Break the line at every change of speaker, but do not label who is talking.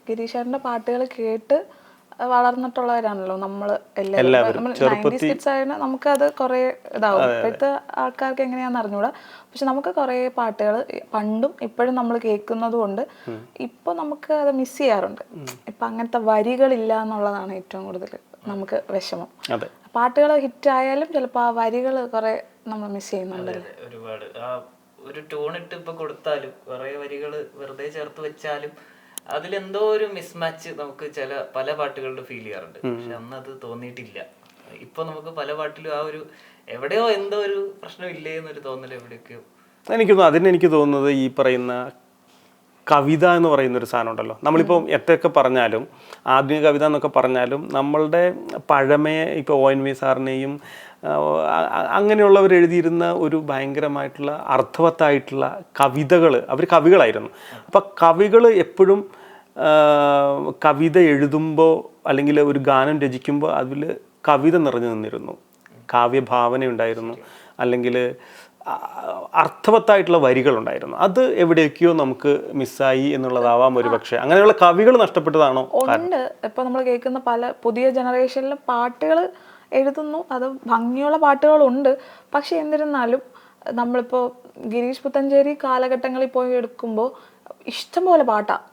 ഗിരീഷേട്ടൻ്റെ പാട്ടുകൾ കേട്ട് വളർന്നിട്ടുള്ളവരാണല്ലോ നമ്മൾ എല്ലാവരും. 90s കിഡ്സ് ആയതിന് നമുക്കത് കുറേ ഇതാവും. ഇപ്പോഴത്തെ ആൾക്കാർക്ക് എങ്ങനെയാണെന്ന് അറിഞ്ഞൂടാ. പക്ഷെ നമുക്ക് കുറേ പാട്ടുകൾ പണ്ടും ഇപ്പോഴും നമ്മൾ കേൾക്കുന്നത് കൊണ്ട് ഇപ്പൊ നമുക്ക് അത് മിസ് ചെയ്യാറുണ്ട്. ഇപ്പൊ അങ്ങനത്തെ വരികളില്ല എന്നുള്ളതാണ് ഏറ്റവും കൂടുതൽ നമുക്ക് വിഷമം. പാട്ടുകൾ ഹിറ്റ് ആയാലും ചിലപ്പോൾ ആ വരികൾ കുറെ നമ്മൾ മിസ് ചെയ്യുന്നുണ്ടല്ലോ.
ഒരുപാട് ഒരു ട്യൂണിട്ട് ഇപ്പൊ കൊടുത്താലും കുറെ വരികൾ വെറുതെ ചേർത്ത് വെച്ചാലും അതിലെന്തോ ഒരു മിസ്മാച്ച് നമുക്ക് പല പാട്ടുകളിലും ഫീൽ ചെയ്യാറുണ്ട്. പക്ഷെ അന്ന് അത് തോന്നിയിട്ടില്ല. ഇപ്പൊ നമുക്ക് പല പാട്ടിലും ആ ഒരു എവിടെയോ എന്തോ ഒരു പ്രശ്നം ഇല്ലേ എന്നൊരു തോന്നൽ എവിടെയൊക്കെയോ.
എനിക്ക് തോന്നുന്നത് ഈ പറയുന്ന കവിത എന്ന് പറയുന്നൊരു സാധനം ഉണ്ടല്ലോ. നമ്മളിപ്പോൾ എത്രയൊക്കെ പറഞ്ഞാലും ആധുനിക കവിത എന്നൊക്കെ പറഞ്ഞാലും നമ്മളുടെ പഴമയെ ഇപ്പോൾ ONV സാറിനെയും അങ്ങനെയുള്ളവർ എഴുതിയിരുന്ന ഒരു ഭയങ്കരമായിട്ടുള്ള അർത്ഥവത്തായിട്ടുള്ള കവിതകൾ, അവർ കവികളായിരുന്നു. അപ്പം കവികൾ എപ്പോഴും കവിത എഴുതുമ്പോൾ അല്ലെങ്കിൽ ഒരു ഗാനം രചിക്കുമ്പോൾ അതിൽ കവിത നിറഞ്ഞു നിന്നിരുന്നു, കാവ്യഭാവന ഉണ്ടായിരുന്നു, അല്ലെങ്കിൽ അർത്ഥവത്തായിട്ടുള്ള വരികളുണ്ടായിരുന്നു. അത് എവിടെയൊക്കെയോ നമുക്ക് മിസ്സായി എന്നുള്ളതാവാം ഒരു പക്ഷേ. അങ്ങനെയുള്ള കവികൾ നഷ്ടപ്പെട്ടതാണോ?
ഉണ്ട്. ഇപ്പൊ നമ്മൾ കേൾക്കുന്ന പല പുതിയ ജനറേഷനിലും പാട്ടുകൾ എഴുതുന്നു, അത് ഭംഗിയുള്ള പാട്ടുകളുണ്ട്. പക്ഷെ എന്നിരുന്നാലും നമ്മളിപ്പോൾ ഗിരീഷ് പുത്തഞ്ചേരി കാലഘട്ടങ്ങളിൽ പോയി എടുക്കുമ്പോൾ ഇഷ്ടംപോലെ പാട്ടാണ്.